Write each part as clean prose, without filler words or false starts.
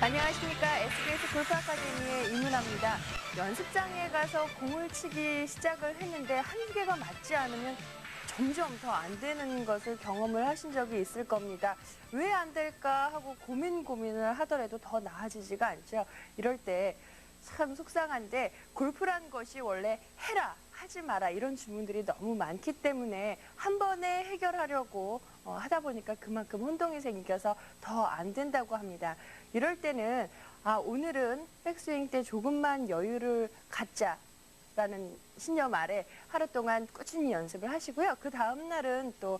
안녕하십니까. SBS 골프 아카데미의 이문아입니다. 연습장에 가서 공을 치기 시작을 했는데 한두 개가 맞지 않으면 점점 더 안 되는 것을 경험을 하신 적이 있을 겁니다. 왜 안 될까 하고 고민을 하더라도 더 나아지지가 않죠. 이럴 때 참 속상한데 골프란 것이 원래 해라, 하지 마라 이런 주문들이 너무 많기 때문에 한 번에 해결하려고 하다 보니까 그만큼 혼동이 생겨서 더 안 된다고 합니다. 이럴 때는 오늘은 백스윙 때 조금만 여유를 갖자라는 신념 아래 하루 동안 꾸준히 연습을 하시고요. 그 다음 날은 또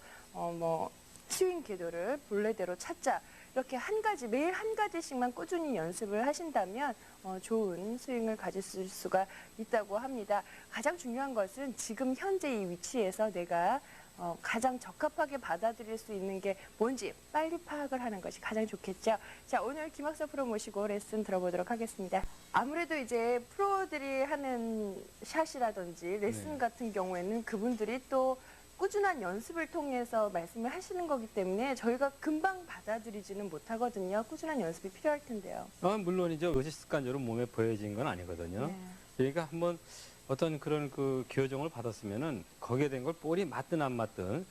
스윙 궤도를 본래대로 찾자. 이렇게 매일 한 가지씩만 꾸준히 연습을 하신다면 좋은 스윙을 가질 수가 있다고 합니다. 가장 중요한 것은 지금 현재 이 위치에서 내가 가장 적합하게 받아들일 수 있는 게 뭔지 빨리 파악을 하는 것이 가장 좋겠죠. 자, 오늘 김학서 프로 모시고 레슨 들어보도록 하겠습니다. 아무래도 이제 프로들이 하는 샷이라든지 레슨 같은 경우에는 그분들이 또 꾸준한 연습을 통해서 말씀을 하시는 거기 때문에 저희가 금방 받아들이지는 못하거든요. 꾸준한 연습이 필요할 텐데요. 물론이죠. 의식 습관적으로 몸에 보여진 건 아니거든요. 네. 그러니까 한번 어떤 그런 교정을 받았으면은 거기에 된 걸 볼이 맞든 안 맞든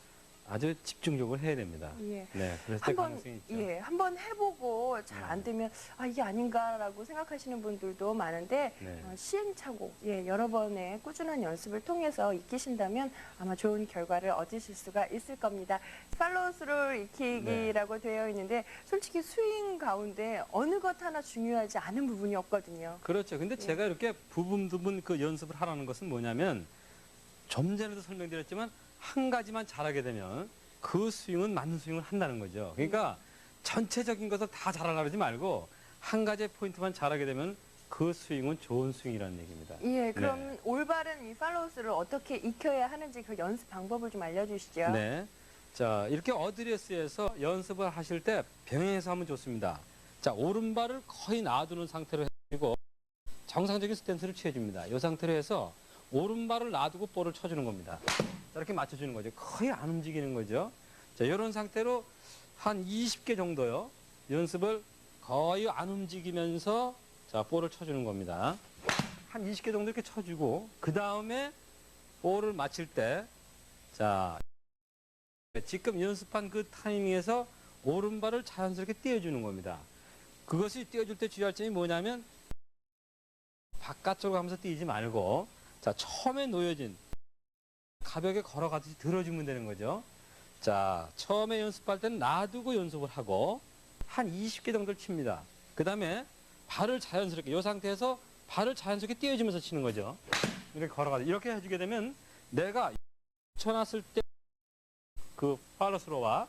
아주 집중적으로 해야 됩니다. 예. 네, 그래서 때 가능성이 있죠. 예, 한번 해보고 잘 안 되면 이게 아닌가라고 생각하시는 분들도 많은데 네. 시행착오, 여러 번의 꾸준한 연습을 통해서 익히신다면 아마 좋은 결과를 얻으실 수가 있을 겁니다. 팔로우스루를 익히기라고 되어 있는데 솔직히 스윙 가운데 어느 것 하나 중요하지 않은 부분이 없거든요. 그렇죠. 근데 제가 이렇게 부분 그 연습을 하라는 것은 뭐냐면 좀 전에도 설명드렸지만 한 가지만 잘하게 되면 그 스윙은 맞는 스윙을 한다는 거죠. 그러니까 전체적인 것을 다 잘하려고 하지 말고 한 가지 포인트만 잘하게 되면 그 스윙은 좋은 스윙이라는 얘기입니다. 예, 그럼 올바른 이 팔로우스를 어떻게 익혀야 하는지 그 연습 방법을 좀 알려주시죠. 네. 자, 이렇게 어드레스에서 연습을 하실 때 병행해서 하면 좋습니다. 자, 오른발을 거의 놔두는 상태로 해주고 정상적인 스탠스를 취해줍니다. 이 상태로 해서 오른발을 놔두고 볼을 쳐주는 겁니다. 이렇게 맞춰주는 거죠. 거의 안 움직이는 거죠. 자, 이런 상태로 한 20개 정도요. 연습을 거의 안 움직이면서 자, 볼을 쳐주는 겁니다. 한 20개 정도 이렇게 쳐주고 그 다음에 볼을 맞힐 때 자, 지금 연습한 그 타이밍에서 오른발을 자연스럽게 띄워주는 겁니다. 그것이 띄워줄 때 주의할 점이 뭐냐면 바깥쪽으로 가면서 띄지 말고 자, 처음에 놓여진 가볍게 걸어가듯이 들어주면 되는 거죠. 자, 처음에 연습할 때는 놔두고 연습을 하고 한 20개 정도를 칩니다. 그 다음에 발을 자연스럽게 이 상태에서 발을 자연스럽게 띄워주면서 치는 거죠. 이렇게 걸어가듯이 이렇게 해주게 되면 내가 쳐놨을 때 그 팔로스로와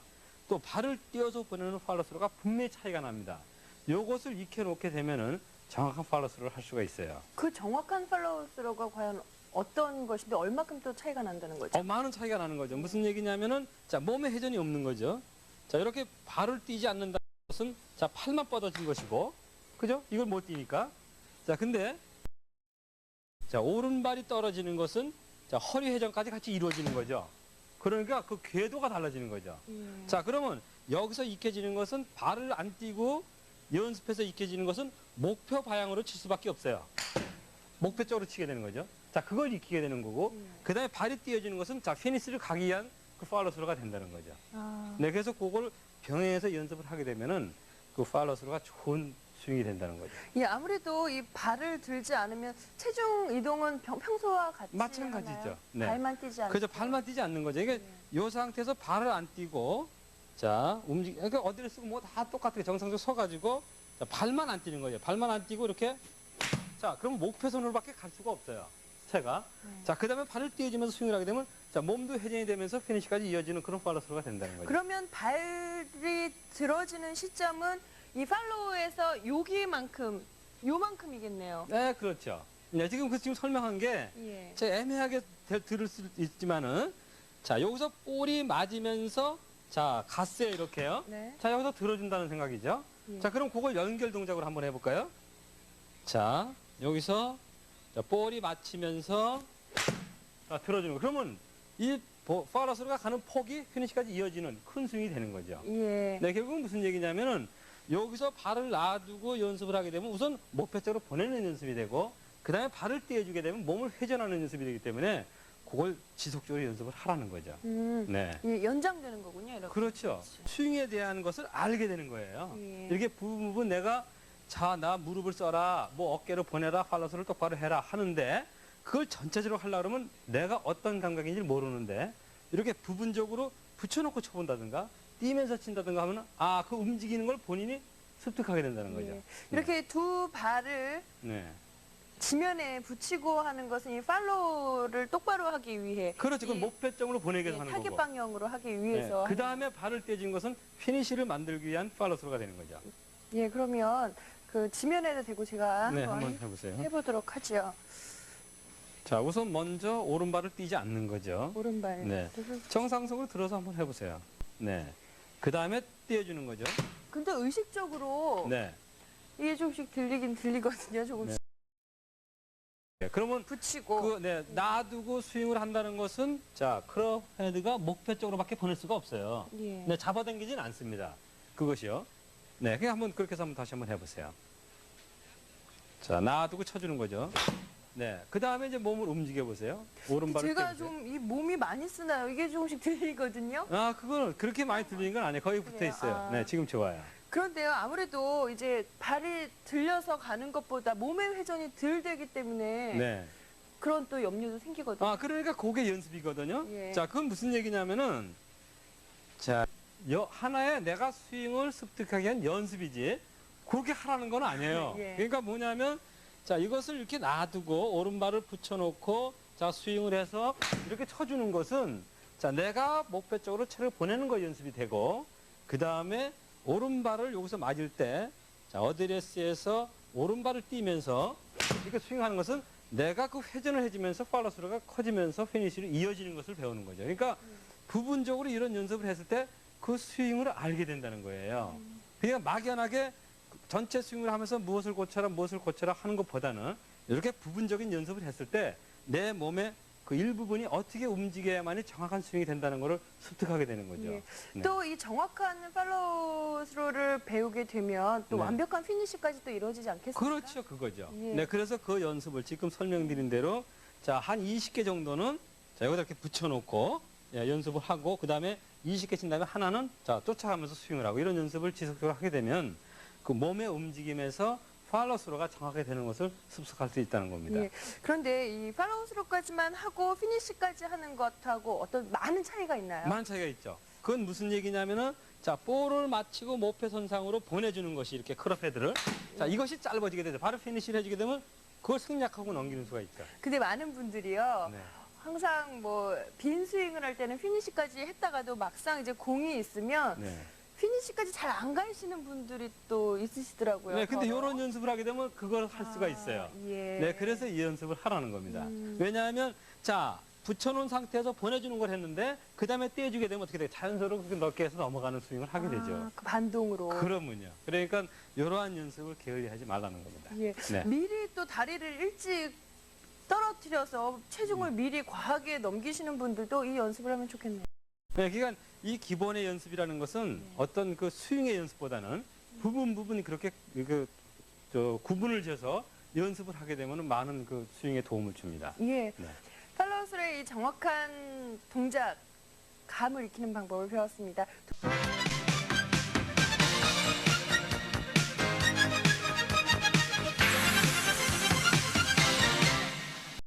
또 발을 띄워서 보내는 팔로스로가 분명히 차이가 납니다. 요것을 익혀놓게 되면은 정확한 팔로스로를 할 수가 있어요. 그 정확한 팔로우스루가 과연 어떤 것인데 얼마큼 또 차이가 난다는 거죠? 많은 차이가 나는 거죠. 무슨 얘기냐면은 자, 몸에 회전이 없는 거죠. 자, 이렇게 발을 띄지 않는다는 것은 자, 팔만 뻗어진 것이고 그죠? 이걸 못 띄니까. 자, 근데 자, 오른발이 떨어지는 것은 자, 허리 회전까지 같이 이루어지는 거죠. 그러니까 그 궤도가 달라지는 거죠. 자, 그러면 여기서 익혀지는 것은 발을 안 띄고 연습해서 익혀지는 것은 목표 방향으로 칠 수밖에 없어요. 목표 쪽으로 치게 되는 거죠. 자, 그걸 익히게 되는 거고, 그 다음에 발이 띄어지는 것은 자, 피니스를 가기 위한 그 팔로스루가 된다는 거죠. 네, 그래서 그걸 병행해서 연습을 하게 되면은 그 팔로스루가 좋은 스윙이 된다는 거죠. 예, 아무래도 이 발을 들지 않으면 체중 이동은 평소와 같이 마찬가지죠. 하나요? 네. 발만 뛰지 않고. 그죠, 발만 뛰지 않는 거죠. 이게 이 상태에서 발을 안 띄고, 자, 그러니까 어디를 쓰고 뭐 다 똑같아요. 정상적으로 서가지고, 자, 발만 안 뛰는 거예요. 발만 안 뛰고 이렇게. 자, 그럼 목표선으로밖에 갈 수가 없어요. 채가. 자, 그 다음에 발을 띄워주면서 스윙을 하게 되면, 자, 몸도 회전이 되면서 피니시까지 이어지는 그런 팔로스루가 된다는 거죠. 그러면 발이 들어지는 시점은 이 팔로우에서 요만큼이겠네요. 네, 그렇죠. 네, 지금 설명한 게, 예. 제가 애매하게 들을 수 있지만은, 자, 여기서 볼이 맞으면서, 자, 갔어요, 이렇게요. 네. 자, 여기서 들어준다는 생각이죠. 예. 자, 그럼 그걸 연결 동작으로 한번 해볼까요? 자, 여기서, 자, 볼이 맞히면서, 자, 들어주는 거. 그러면 이 팔로스루가 가는 폭이 피니시까지 이어지는 큰 스윙이 되는 거죠. 예. 네, 결국은 무슨 얘기냐면은, 여기서 발을 놔두고 연습을 하게 되면 우선 목표 쪽으로 보내는 연습이 되고 그 다음에 발을 떼어주게 되면 몸을 회전하는 연습이 되기 때문에 그걸 지속적으로 연습을 하라는 거죠. 네. 예, 연장되는 거군요. 이렇게. 그렇죠. 스윙에 대한 것을 알게 되는 거예요. 예. 이렇게 부분 내가 자, 나 무릎을 써라, 뭐 어깨로 보내라, 팔로스를 똑바로 해라 하는데 그걸 전체적으로 하려고 그러면 내가 어떤 감각인지 모르는데 이렇게 부분적으로 붙여놓고 쳐본다든가 뛰면서 친다든가 하면 아, 그 움직이는 걸 본인이 습득하게 된다는 거죠. 예. 이렇게 두 발을 네. 지면에 붙이고 하는 것은 이 팔로우를 똑바로 하기 위해 그렇죠. 그건 이- 목표점으로 보내기 위해서 예, 하는 타겟 거고. 방향으로 하기 위해서 그 다음에 발을 떼준 것은 피니시를 만들기 위한 팔로스로가 되는 거죠. 예, 그러면 그 지면에다 대고 제가 네, 한번 한번 해보세요. 해보도록 하죠. 자, 우선 먼저 오른발을 띄지 않는 거죠. 오른발. 네. 정상적으로 들어서 한번 해보세요. 네. 그 다음에 띄워주는 거죠. 근데 의식적으로 네. 이게 조금씩 들리긴 들리거든요. 조금씩 네. 그러면 붙이고. 놔두고 스윙을 한다는 것은 자, 클럽 헤드가 목표 쪽으로밖에 보낼 수가 없어요. 예. 네, 잡아당기지는 않습니다. 그것이요. 네, 그냥 한번 그렇게 해서 한번 다시 한번 해보세요. 자, 놔두고 쳐주는 거죠. 네, 그 다음에 이제 몸을 움직여 보세요. 오른발을 제가 떼보세요. 좀 이 몸이 많이 쓰나요? 이게 조금씩 들리거든요. 아, 그건 그렇게 많이 들리는 건 아니에요. 거의 붙어 그래요? 있어요. 아. 네, 지금 좋아요. 그런데요, 아무래도 이제 발이 들려서 가는 것보다 몸의 회전이 덜 되기 때문에 네. 그런 또 염려도 생기거든요. 아, 그러니까 그게 연습이거든요. 예. 자, 그건 무슨 얘기냐면은, 자, 하나의 내가 스윙을 습득하기 위한 연습이지, 그렇게 하라는 건 아니에요. 예. 그러니까 뭐냐면, 자, 이것을 이렇게 놔두고, 오른발을 붙여놓고, 자, 스윙을 해서 이렇게 쳐주는 것은, 자, 내가 목표 쪽으로 채를 보내는 거 연습이 되고, 그 다음에 오른발을 여기서 맞을 때, 자, 어드레스에서 오른발을 띄면서 이렇게 스윙하는 것은 내가 그 회전을 해주면서 팔로스루가 커지면서 피니시로 이어지는 것을 배우는 거죠. 그러니까 부분적으로 이런 연습을 했을 때 그 스윙을 알게 된다는 거예요. 그러니까 막연하게 전체 스윙을 하면서 무엇을 고쳐라 하는 것보다는 이렇게 부분적인 연습을 했을 때 내 몸의 그 일부분이 어떻게 움직여야만이 정확한 스윙이 된다는 것을 습득하게 되는 거죠. 예. 네. 또 이 정확한 팔로우스로를 배우게 되면 또 네. 완벽한 피니시까지 또 이루어지지 않겠습니까? 그렇죠, 그거죠. 예. 네, 그래서 그 연습을 지금 설명드린 대로 자, 한 20개 정도는 자, 여기다 이렇게 붙여놓고 예, 연습을 하고 그 다음에 20개 친 다음에 하나는 자, 쫓아가면서 스윙을 하고 이런 연습을 지속적으로 하게 되면 그 몸의 움직임에서 팔로스로가 정확하게 되는 것을 습득할 수 있다는 겁니다. 예. 그런데 이 팔로우스로까지만 하고 피니시까지 하는 것하고 어떤 많은 차이가 있나요? 많은 차이가 있죠. 그건 무슨 얘기냐면은 자, 볼을 맞히고 목표 선상으로 보내주는 것이 이렇게 클럽 헤드를 자, 이것이 짧아지게 되죠. 바로 피니시를 해주게 되면 그걸 생략하고 넘기는 수가 있죠. 근데 많은 분들이요. 네. 항상 뭐 빈 스윙을 할 때는 피니시까지 했다가도 막상 이제 공이 있으면 네. 피니시까지 잘 안 가시는 분들이 또 있으시더라고요. 네, 근데 더러. 이런 연습을 하게 되면 그걸 할 수가 있어요. 예. 네, 그래서 이 연습을 하라는 겁니다. 왜냐하면 자, 붙여놓은 상태에서 보내주는 걸 했는데 그 다음에 떼어주게 되면 어떻게 돼요? 자연스럽게 그렇게 넓게 해서 넘어가는 스윙을 하게 되죠. 그 반동으로. 그러면요. 그러니까 이러한 연습을 게을리하지 말라는 겁니다. 예. 네. 미리 또 다리를 일찍 떨어뜨려서 체중을 미리 과하게 넘기시는 분들도 이 연습을 하면 좋겠네요. 네, 그러니까 이 기본의 연습이라는 것은 어떤 그 스윙의 연습보다는 부분이 그렇게 구분을 지어서 연습을 하게 되면 많은 그 스윙에 도움을 줍니다. 예. 네. 팔로우스로의 이 정확한 동작, 감을 익히는 방법을 배웠습니다.